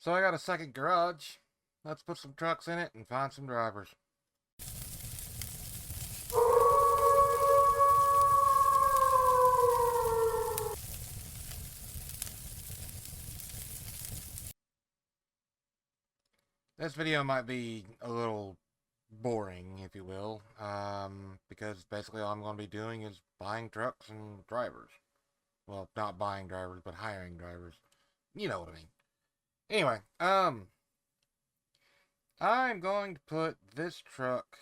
So I got a second garage. Let's put some trucks in it and find some drivers. This video might be a little boring, if you will, because basically all I'm going to be doing is buying trucks and drivers. Well, not buying drivers, but hiring drivers. You know what I mean. Anyway, I'm going to put this truck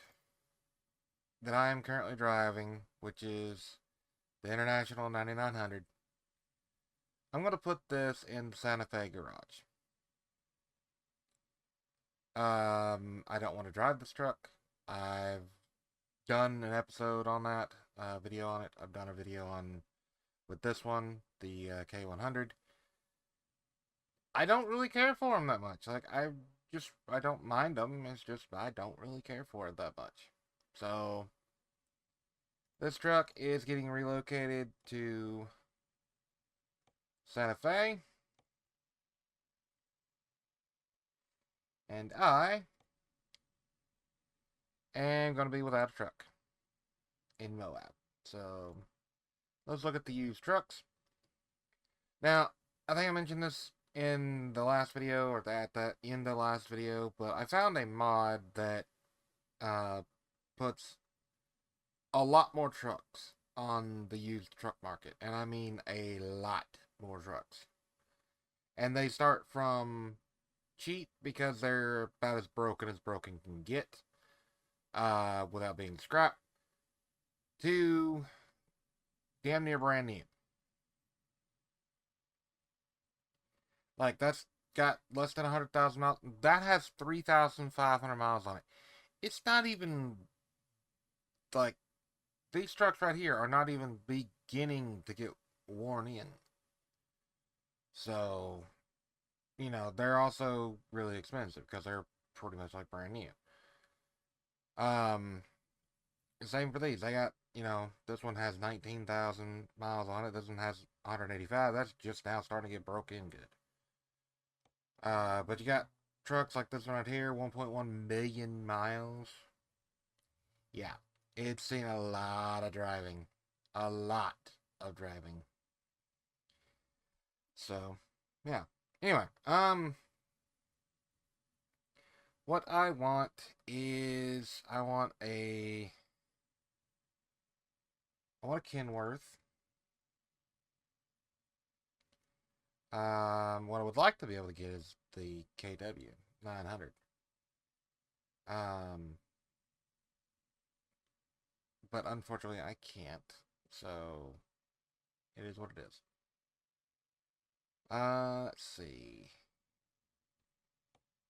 that I am currently driving, which is the International 9900. I'm going to put this in the Santa Fe garage. I don't want to drive this truck. I've done an episode on that, video on it. I've done a video on with this one, the K100. I don't really care for them that much. Like, I don't mind them. It's just, I don't really care for it that much. So, this truck is getting relocated to Santa Fe. And I am going to be without a truck in Moab. So, let's look at the used trucks. Now, I think I mentioned this in the last video, or in the last video, but I found a mod that puts a lot more trucks on the used truck market, and I mean a lot more trucks. And they start from cheap because they're about as broken can get, without being scrapped, to damn near brand new. Like, that's got less than 100,000 miles. That has 3,500 miles on it. It's not even, like, these trucks right here are not even beginning to get worn in. So, you know, they're also really expensive because they're pretty much like brand new. Same for these. They got, you know, this one has 19,000 miles on it. This one has 185. That's just now starting to get broke in good. But you got trucks like this one right here, 1.1 million miles. Yeah, it's seen a lot of driving. A lot of driving. So, yeah. Anyway, what I want is, I want a Kenworth. What I would like to be able to get is the KW 900. But unfortunately I can't. So, it is what it is. Let's see.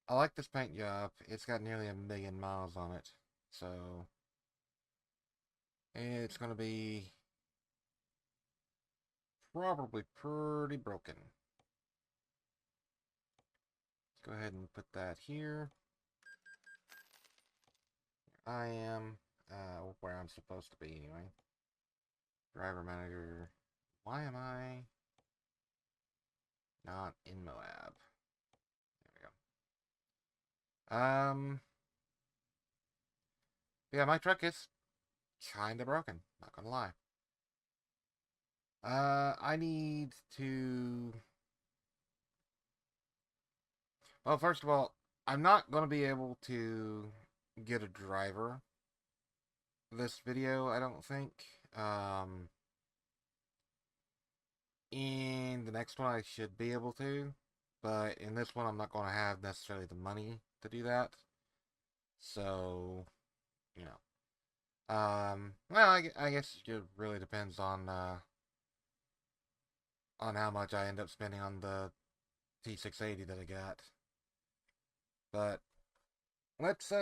I like this paint job. It's got nearly 1 million miles on it. So, it's going to be probably pretty broken. Let's go ahead and put that here. Here I am, where I'm supposed to be anyway. Driver manager. Why am I not in Moab? There we go. Yeah, my truck is kind of broken. Not gonna lie. I need to... Well, first of all, I'm not going to be able to get a driver this video, I don't think. In the next one, I should be able to. But in this one, I'm not going to have necessarily the money to do that. So, you know. Well, I guess it really depends on how much I end up spending on the T680 that I got. But let's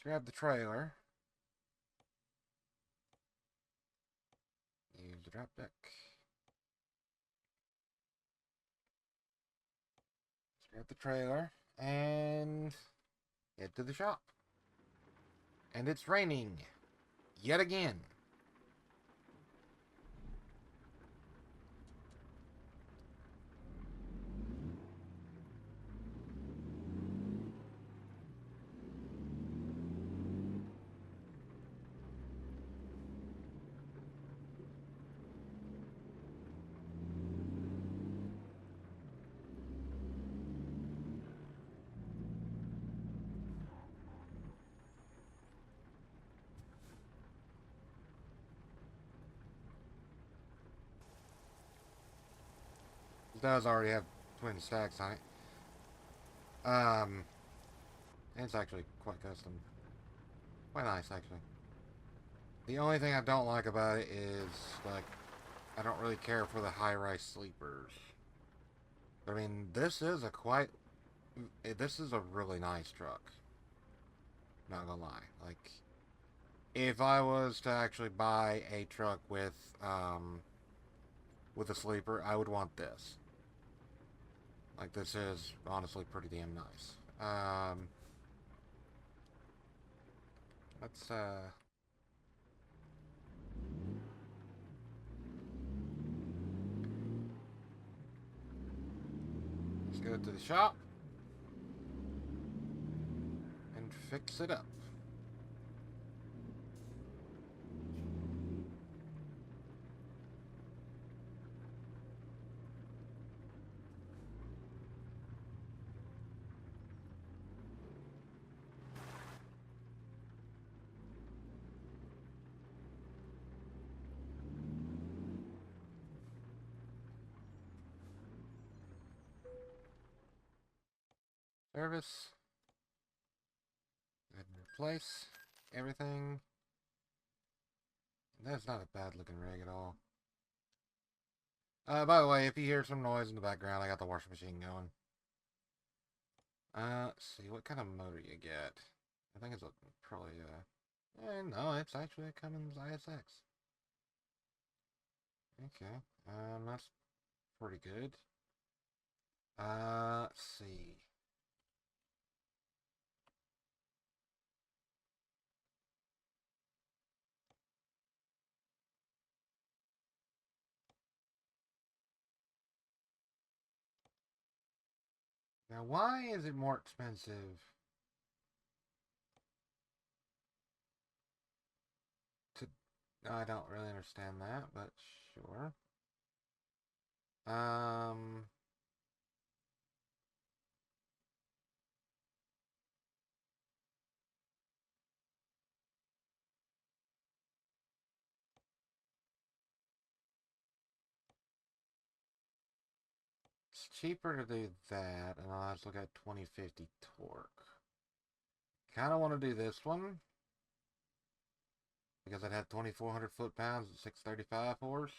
grab the trailer. Use the drop deck. Let's grab the trailer and head to the shop. And it's raining yet again. It does already have twin stacks on it. Um, it's actually quite custom. Quite nice, actually. The only thing I don't like about it is, like, I don't really care for the high-rise sleepers. I mean, this is a really nice truck. Not gonna lie. Like, if I was to actually buy a truck with a sleeper, I would want this. Like, this is honestly pretty damn nice. Let's, let's go to the shop and fix it up. Service. Go ahead and replace everything. That's not a bad looking rig at all. By the way, if you hear some noise in the background, I got the washing machine going. Let's see, what kind of motor you get? I think it's probably, no, it's actually a Cummins ISX. Okay, that's pretty good. Let's see. Now, why is it more expensive to... I don't really understand that, but sure. Um, it's cheaper to do that, and I'll have to look at 2050 torque. Kind of want to do this one, because it had 2,400 foot-pounds and 635 horse.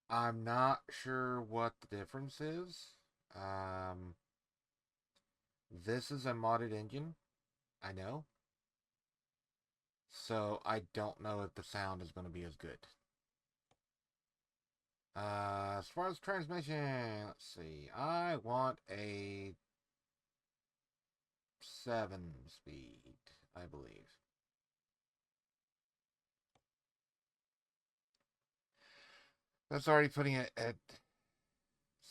I'm not sure what the difference is. Um, this is a modded engine, I know. So I don't know if the sound is going to be as good. As far as transmission, let's see. I want a 7-speed, I believe. That's already putting it at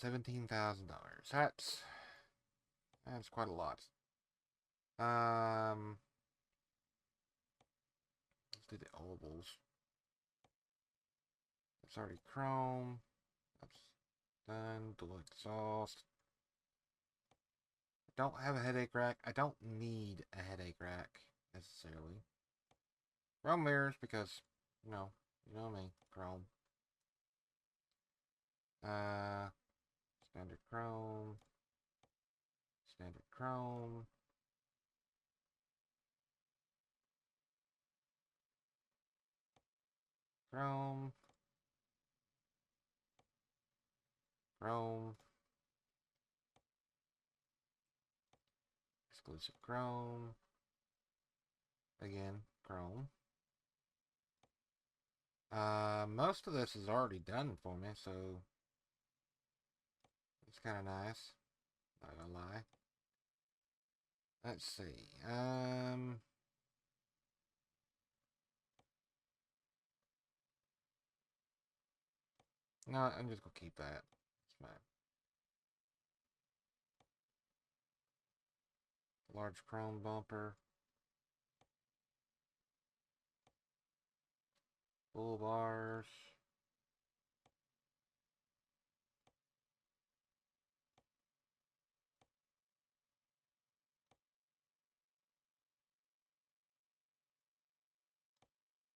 $17,000. That's quite a lot. Let's do the ovals. It's already chrome. That's done. Dual exhaust. I don't have a headache rack. I don't need a headache rack necessarily. Chrome mirrors because, you know me, chrome. Uh, standard chrome. Standard chrome. Chrome. Chrome. Exclusive chrome. Again, chrome. Most of this is already done for me, so it's kind of nice. Not gonna lie. Let's see. No, I'm just gonna keep that. It's fine. Large chrome bumper. Bull bars.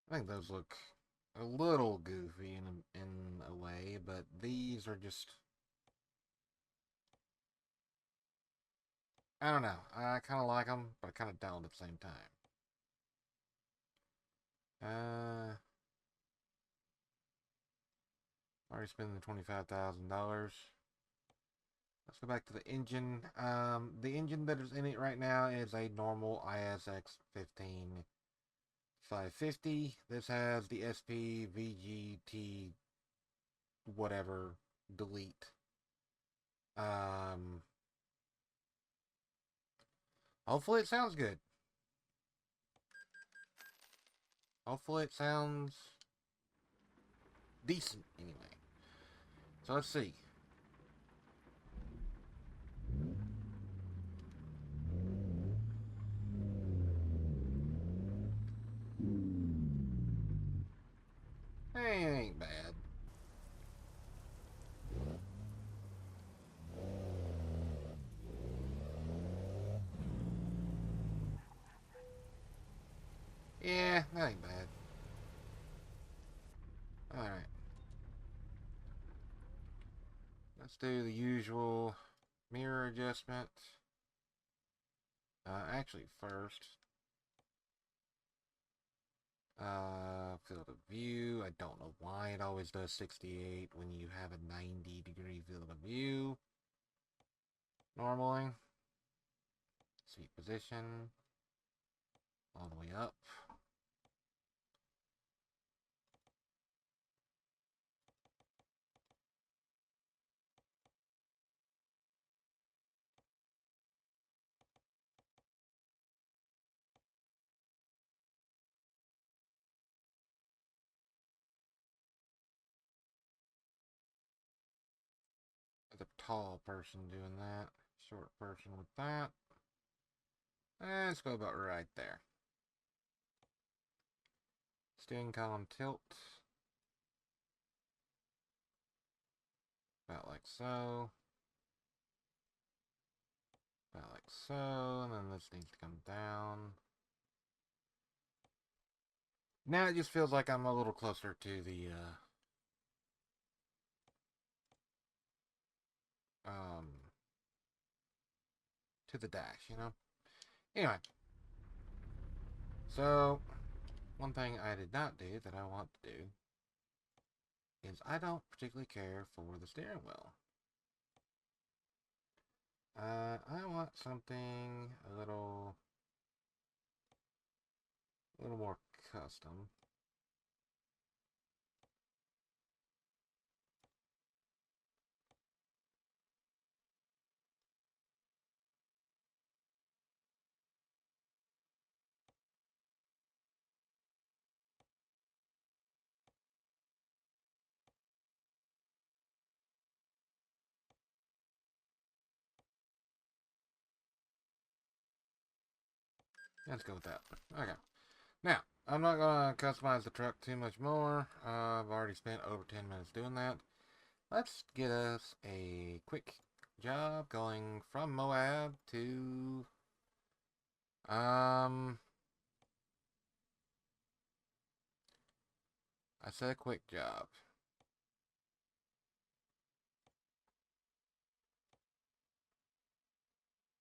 I think those look a little goofy in a way, but these are just I don't know. I kind of like them, but I kind of don't at the same time. Already spending the $25,000. Let's go back to the engine. The engine that is in it right now is a normal ISX 15 550. This has the SP VGT whatever delete. Um, Hopefully it sounds good. Hopefully it sounds decent anyway. So let's see. Hey, it ain't bad. Yeah, that ain't bad. Alright. Let's do the usual mirror adjustment. Actually, first, field of view. I don't know why it always does 68 when you have a 90-degree field of view. Normally. Seat position. All the way up. The tall person doing that. Short person with that. And let's go about right there. Steering column tilt. About like so. About like so. And then this needs to come down. Now it just feels like I'm a little closer to the um to the dash, you know? Anyway. So one thing I did not do that I want to do is I don't particularly care for the steering wheel. I want something a little more custom. Let's go with that. Okay. Now, I'm not going to customize the truck too much more. I've already spent over 10 minutes doing that. Let's get us a quick job going from Moab to... I said quick job.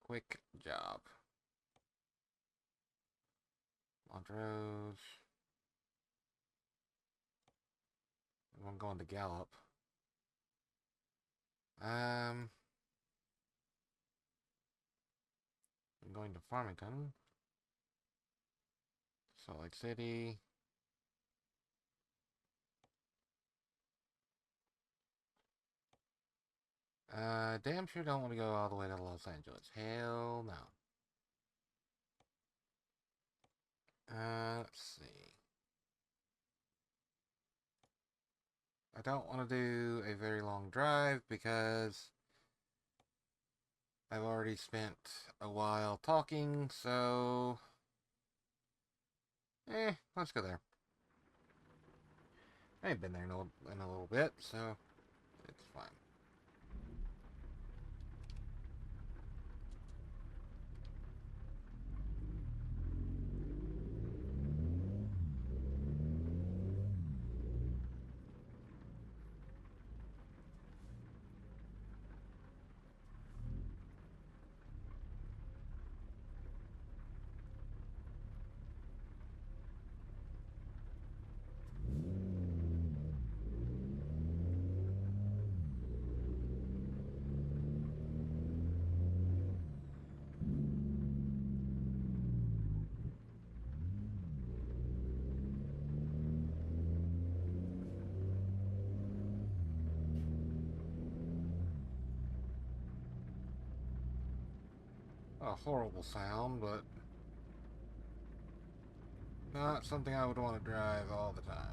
Quick job. Montrose. I'm going to Gallup. I'm going to Farmington. Salt Lake City. Damn sure don't want to go all the way to Los Angeles. Hell no. Let's see. I don't want to do a very long drive because I've already spent a while talking, so... let's go there. I ain't been there in a little bit, so it's fine. a horrible sound, but not something I would want to drive all the time.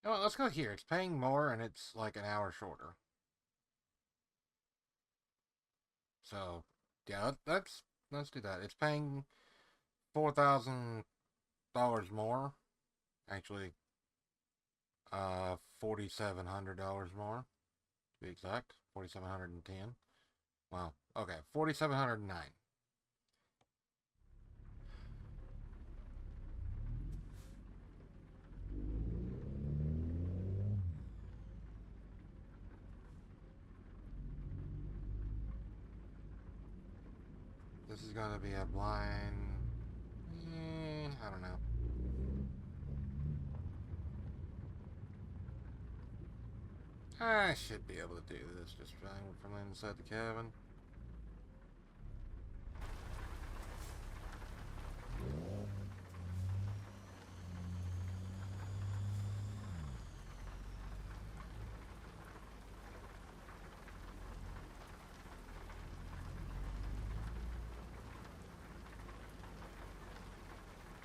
Oh, let's go here. It's paying more and it's like an hour shorter. So, yeah, let's do that. It's paying $4,000 more. Actually, $4,700 more to be exact. 4,710. Wow. Okay, 4,709. This is gonna be a blind. I don't know. I should be able to do this just fine from inside the cabin.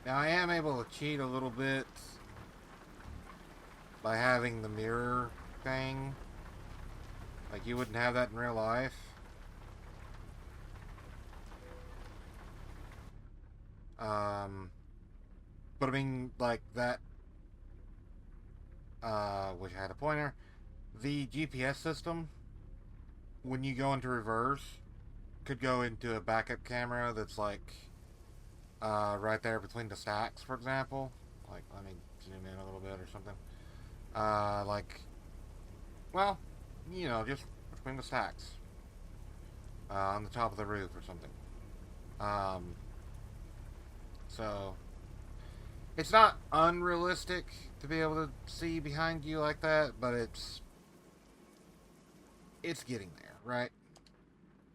Now I am able to cheat a little bit by having the mirror thing. Like you wouldn't have that in real life. Um, but I mean, like that, which had a pointer. The GPS system, when you go into reverse, could go into a backup camera that's like, right there between the stacks, for example. Like, let me zoom in a little bit or something. Like, well, just between the stacks. On the top of the roof or something. Um, so, it's not unrealistic to be able to see behind you like that, but it's getting there, right?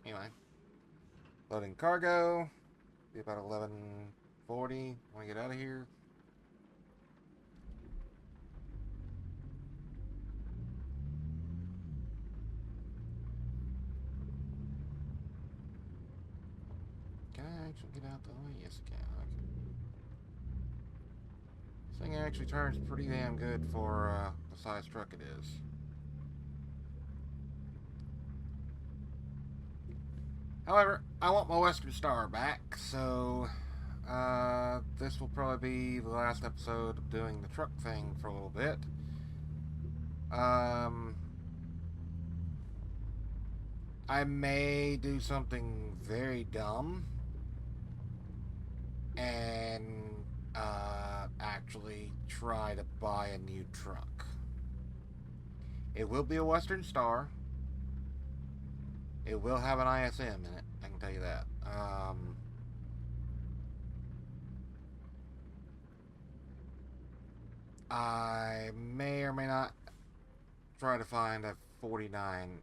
Anyway, loading cargo. Be about 11:40. Want to get out of here? Can I actually get out the way? Yes, I can. Okay. This thing actually turns pretty damn good for the size truck it is. However, I want my Western Star back, so this will probably be the last episode of doing the truck thing for a little bit. Um, I may do something very dumb and actually try to buy a new truck. It will be a Western Star. It will have an ISM in it. I can tell you that. I may or may not try to find a 49X.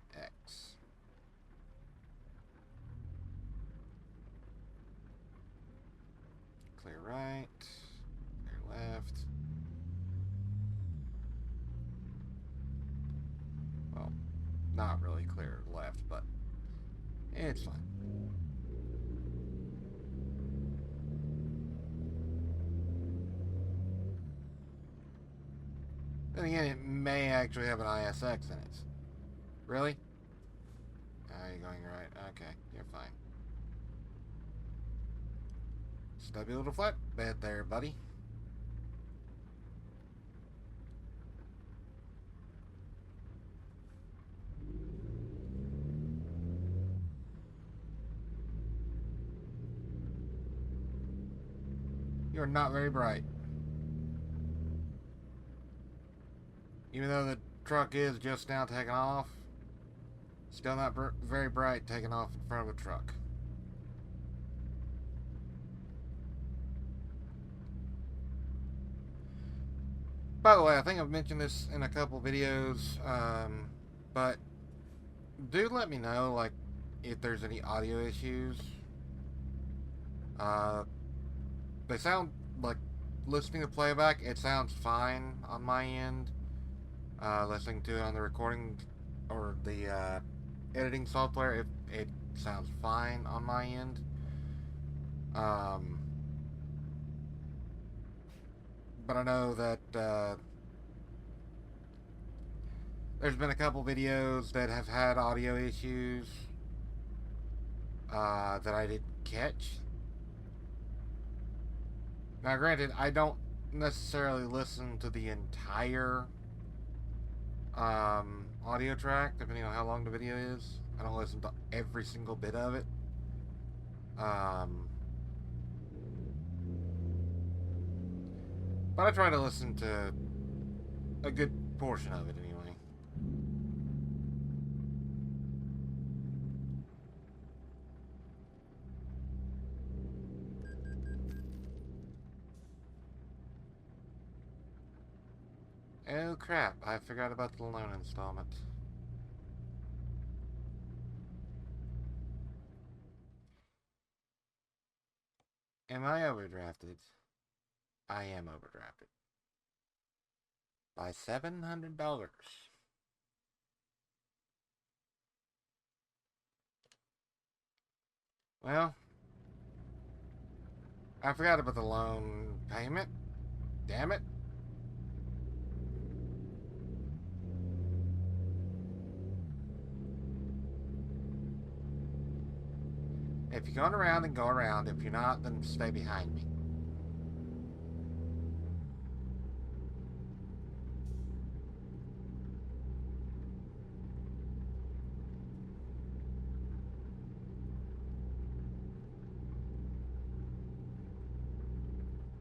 Clear right. Clear left. Well, not really clear left, but it's fine. Then again, it may actually have an ISX in it. Really? You're going right. Okay, you're fine. Stubby little flatbed there, buddy. You're not very bright. Even though the truck is just now taking off, still not very bright taking off in front of a truck. By the way, I think I've mentioned this in a couple videos, but do let me know, like, if there's any audio issues. Uh, they sound like, listening to playback, it sounds fine on my end. Listening to it on the recording or the editing software, it sounds fine on my end. Um, but I know that there's been a couple videos that have had audio issues that I didn't catch. Now, granted, I don't necessarily listen to the entire audio track, depending on how long the video is. I don't listen to every single bit of it. But I try to listen to a good portion of it anyway. Oh crap, I forgot about the loan installment. Am I overdrafted? I am overdrafted. By $700. Well, I forgot about the loan payment. Damn it. If you're going around, then go around. If you're not, then stay behind me.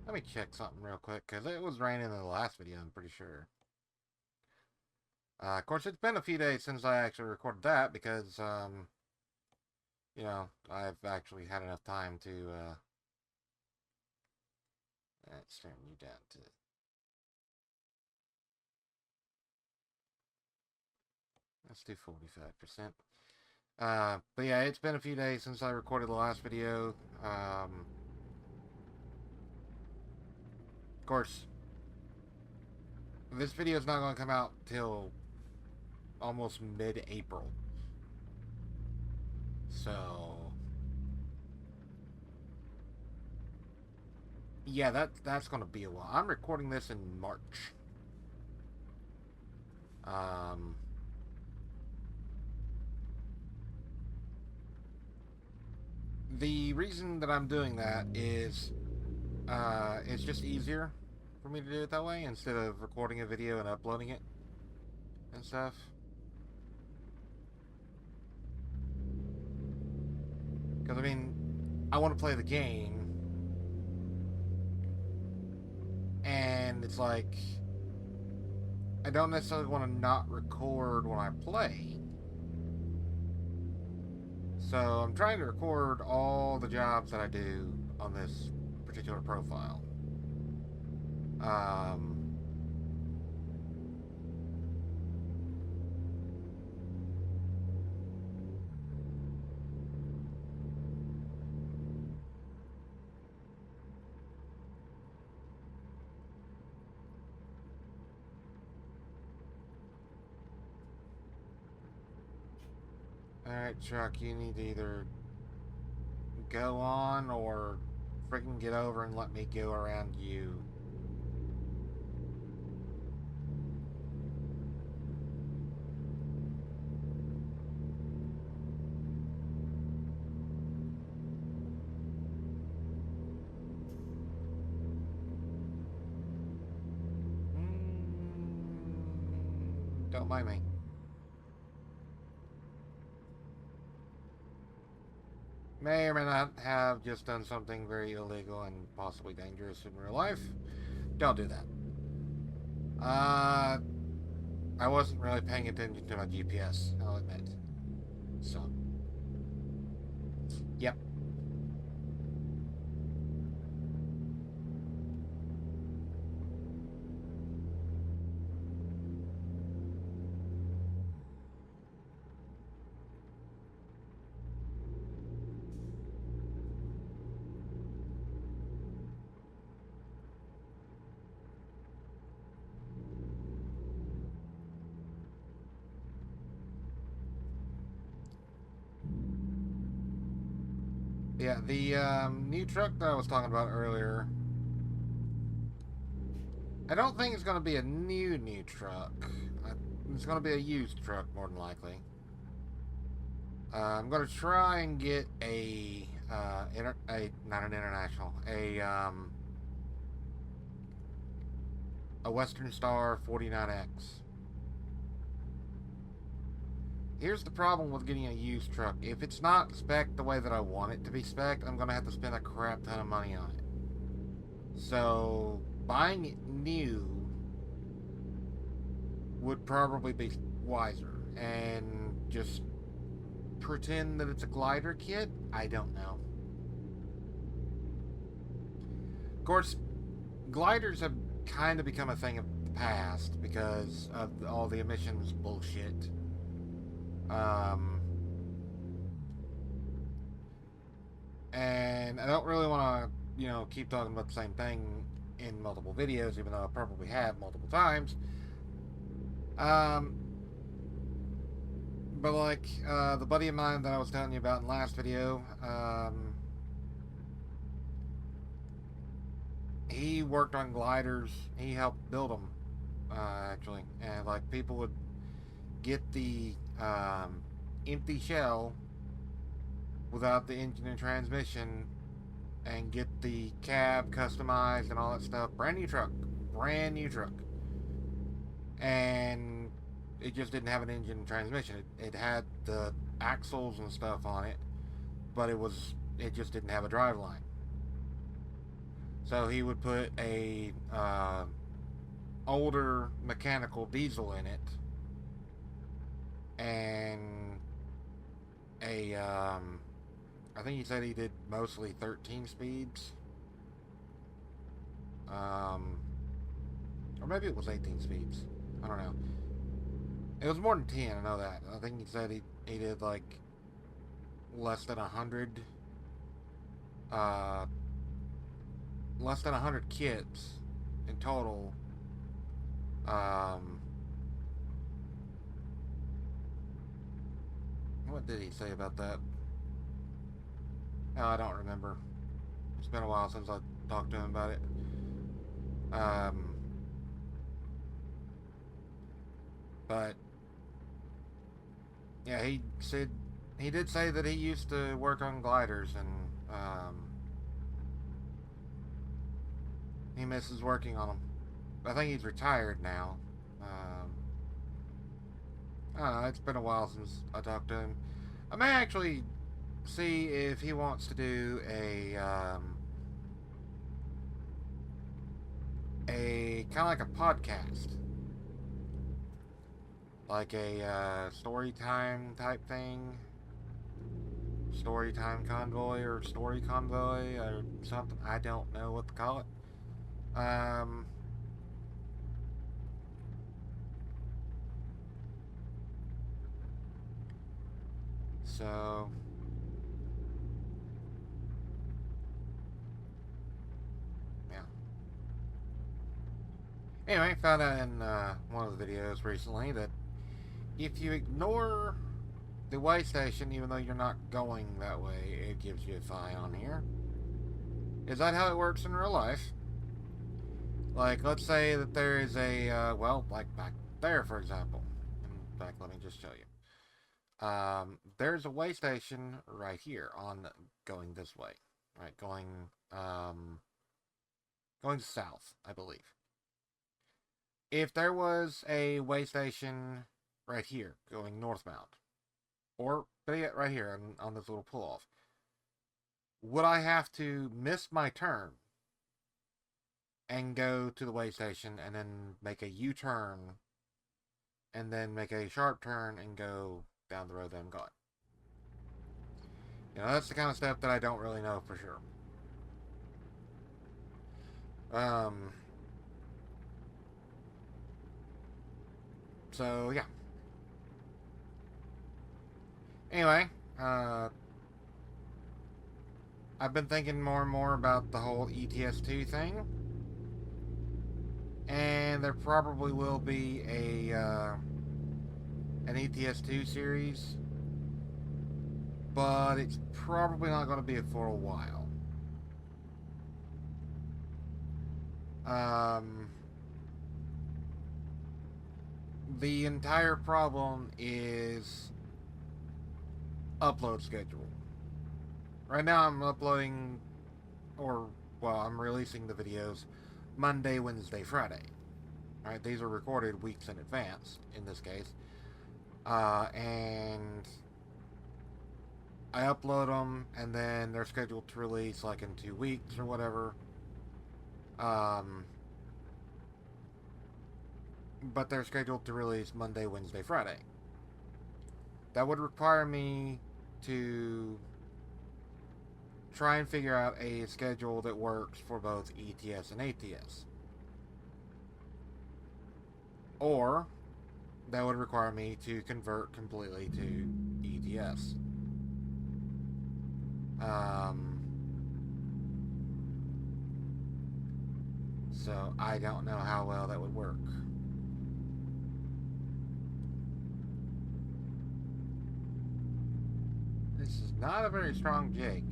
Let me check something real quick, because it was raining in the last video, I'm pretty sure. Of course, it's been a few days since I actually recorded that, because, you know, I've actually had enough time to, let's turn you down to... Let's do 45%. But yeah, it's been a few days since I recorded the last video. Of course, this video is not going to come out till almost mid-April. So... yeah, that's going to be a while. I'm recording this in March. The reason that I'm doing that is it's just easier for me to do it that way instead of recording a video and uploading it and stuff. Because, I mean, I want to play the game, and it's like, I don't necessarily want to not record when I play. So I'm trying to record all the jobs that I do on this particular profile. Alright, Chuck, you need to either go on or freaking get over and let me go around you. Don't mind me. May or may not have just done something very illegal and possibly dangerous in real life. Don't do that. I wasn't really paying attention to my GPS, I'll admit. So, yep. the new truck that I was talking about earlier, I don't think it's going to be a new truck. It's going to be a used truck, more than likely. I'm going to try and get not an international, a Western Star 49X. Here's the problem with getting a used truck. If it's not spec'd the way that I want it to be spec'd, I'm going to have to spend a crap ton of money on it. So, buying it new would probably be wiser. And just pretend that it's a glider kit? I don't know. Of course, gliders have kind of become a thing of the past because of all the emissions bullshit. And I don't really want to, keep talking about the same thing in multiple videos, even though I probably have multiple times. But like the buddy of mine that I was telling you about in the last video, he worked on gliders. He helped build them, actually, and like people would get the empty shell without the engine and transmission and get the cab customized and all that stuff. Brand new truck. And it just didn't have an engine and transmission. It had the axles and stuff on it, but it just didn't have a drive line. So he would put a older mechanical diesel in it and I think he said he did mostly 13 speeds. Or maybe it was 18 speeds. I don't know. It was more than 10, I know that. I think he said he did like less than 100 kits in total. What did he say about that? Oh, I don't remember. It's been a while since I talked to him about it. But yeah, he did say that he used to work on gliders and he misses working on them. I think he's retired now. I don't know, it's been a while since I talked to him. I may actually see if he wants to do a kind of like a podcast, like a story time type thing, story time convoy or story convoy or something. I don't know what to call it. So yeah. Anyway, found out in one of the videos recently that if you ignore the way station, even though you're not going that way, it gives you a fine on here. Is that how it works in real life? Like, let's say that there is a, well, like back there, for example. In fact, let me just show you. There's a way station right here on going this way. Right, going south, I believe. If there was a way station right here, going northbound, or right here on this little pull-off, would I have to miss my turn and go to the way station and then make a U-turn and then make a sharp turn and go down the road that I'm going? That's the kind of stuff that I don't really know for sure. So yeah. Anyway, I've been thinking more and more about the whole ETS2 thing, and there probably will be an ETS2 series but it's probably not going to be for a while. Um, the entire problem is upload schedule. Right now I'm uploading, or, well, I'm releasing the videos Monday, Wednesday, Friday. Right, these are recorded weeks in advance, in this case. And I upload them, and then they're scheduled to release like in 2 weeks or whatever. Um, but they're scheduled to release Monday, Wednesday, Friday. That would require me to try and figure out a schedule that works for both ETS and ATS. Or that would require me to convert completely to ETS. So I don't know how well that would work. This is not a very strong jig.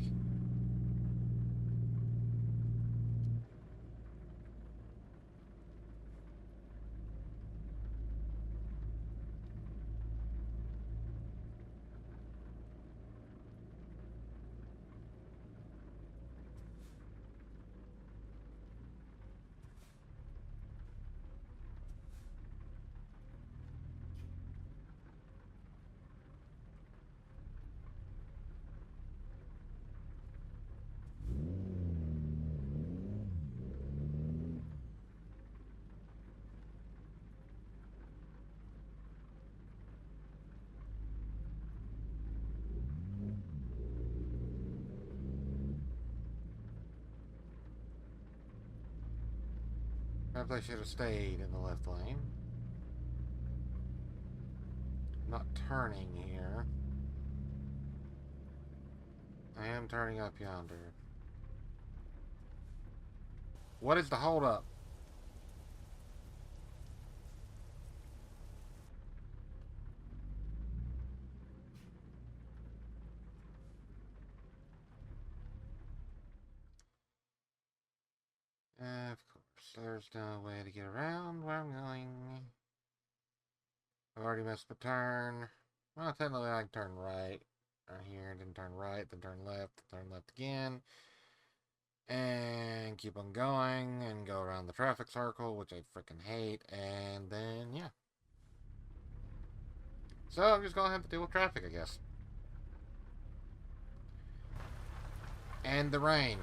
Perhaps I should have stayed in the left lane. I'm not turning here. I am turning up yonder. What is the holdup? Of course, there's no way to get around where I'm going. I've already missed the turn. Well, technically I can turn right. Right here, then turn right, then turn left again. And keep on going and go around the traffic circle, which I freaking hate. And then, yeah. So I'm just gonna have to deal with traffic, I guess. And the rain.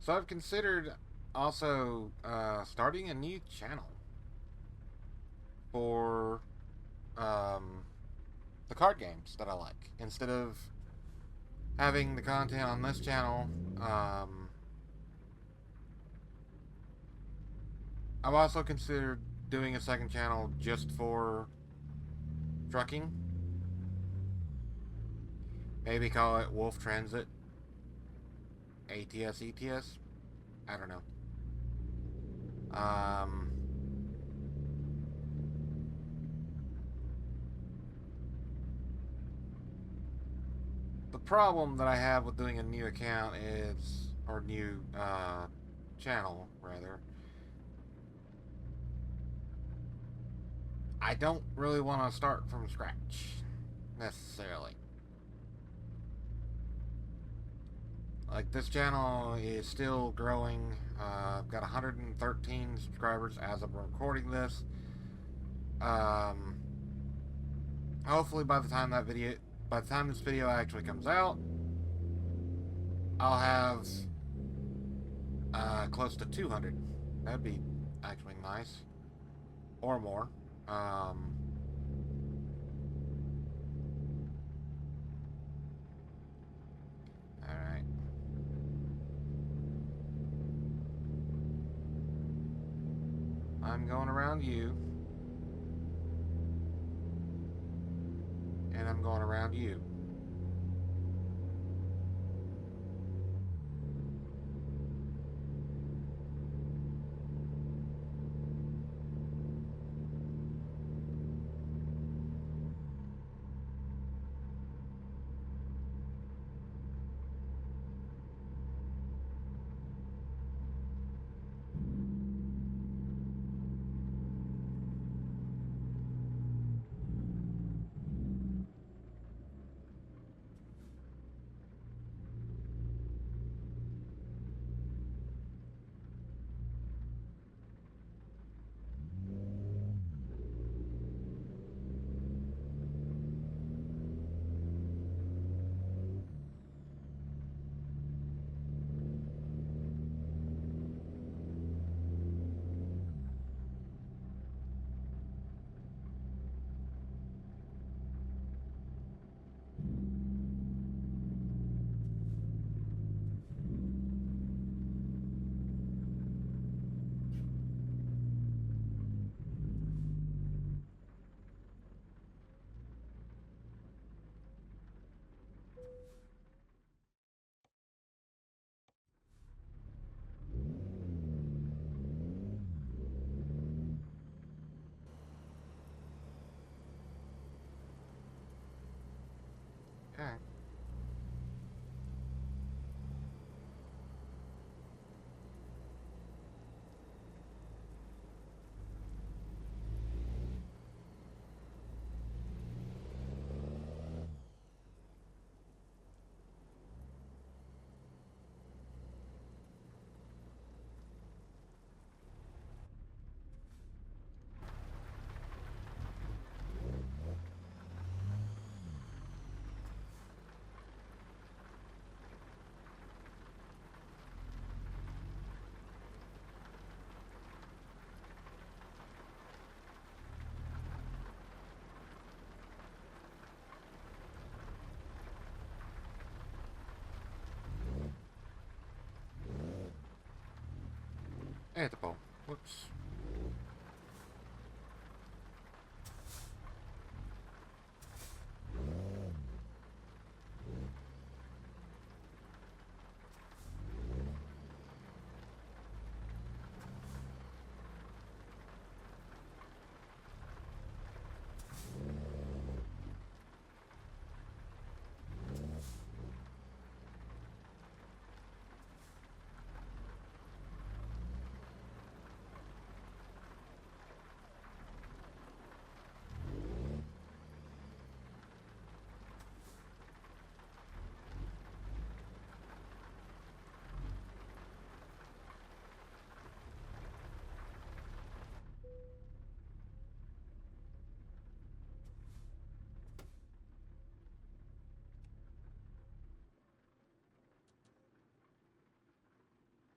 So I've considered also starting a new channel for the card games that I like. Instead of having the content on this channel, I've also considered doing a second channel just for trucking. Maybe call it Wolf Transit ATS ETS. I don't know. The problem that I have with doing a new account is, or new channel rather, I don't really want to start from scratch necessarily. Like, this channel is still growing. I've got 113 subscribers as of recording this. Hopefully by the time this video actually comes out, I'll have close to 200. That'd be actually nice, or more. All right. I'm going around you. And I'm going around you. Okay. At the pole. Whoops.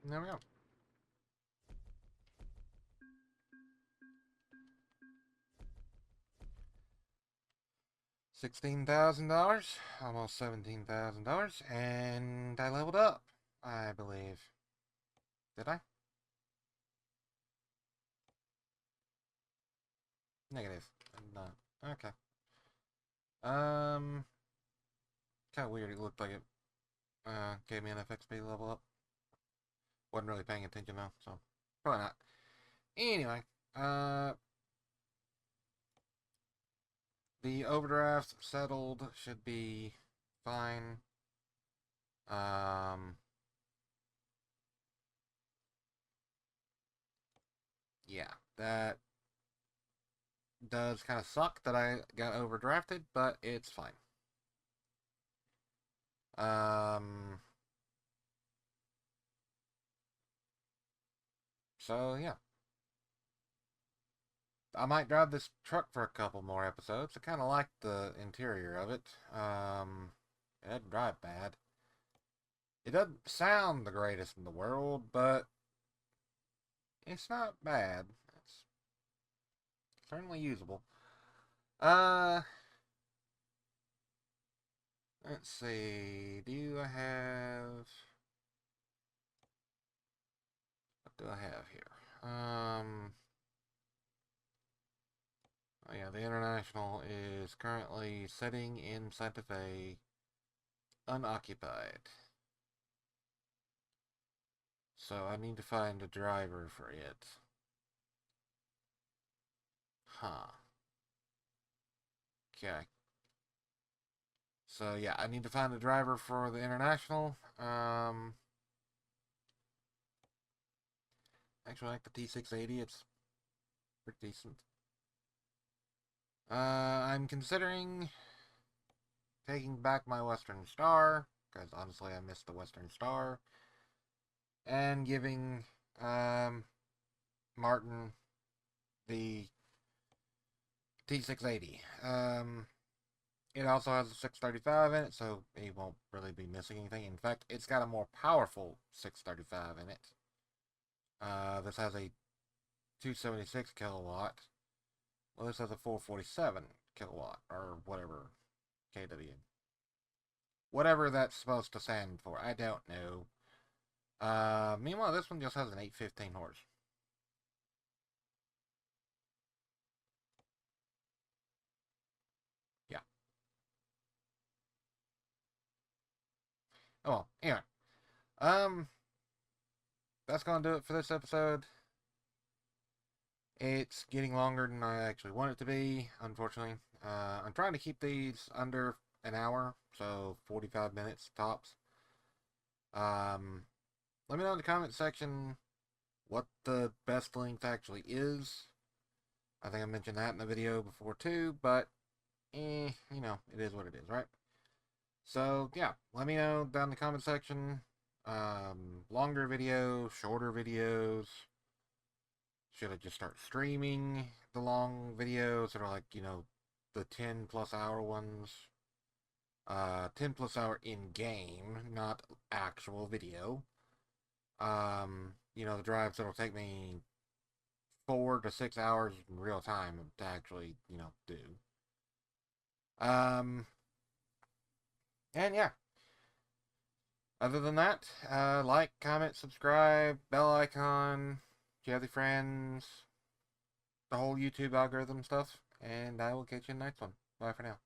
There we go. $16,000, almost $17,000, and I leveled up, I believe. Did I? Negative. Not. Okay. Um, kind of weird. It looked like it gave me an FXP level up. Wasn't really paying attention though, so probably not. Anyway, uh, the overdraft settled, should be fine. Um, yeah, that does kind of suck that I got overdrafted, but it's fine. So yeah, I might drive this truck for a couple more episodes. I kind of like the interior of it. It doesn't drive bad. It doesn't sound the greatest in the world, but it's not bad. It's certainly usable. Uh, let's see. Do I have... What do I have here? Yeah, the International is currently sitting in Santa Fe, unoccupied. So I need to find a driver for it. Huh. Okay. So yeah, I need to find a driver for the International. Actually, I like the T680. It's pretty decent. I'm considering taking back my Western Star, because honestly I missed the Western Star, and giving Martin the T680. It also has a 635 in it, so he won't really be missing anything. In fact, it's got a more powerful 635 in it. This has a 276 kilowatt. Well, this has a 447 kilowatt, or whatever, KW. Whatever that's supposed to stand for, I don't know. Meanwhile, this one just has an 815 horse. Yeah. Oh, well, anyway. Um, that's gonna do it for this episode. It's getting longer than I actually want it to be, unfortunately. I'm trying to keep these under an hour, so 45 minutes tops. Let me know in the comment section what the best length actually is. I think I mentioned that in the video before too, but you know, it is what it is, right? So yeah, let me know down in the comment section. Longer videos, shorter videos. Should I just start streaming the long videos that are like, you know, the 10 plus hour ones? 10 plus hour in game, not actual video. You know, the drives that'll take me 4 to 6 hours in real time to actually, you know, do. Um, and yeah. Other than that, like, comment, subscribe, bell icon, if you have any friends, the whole YouTube algorithm stuff, and I will catch you in the next one. Bye for now.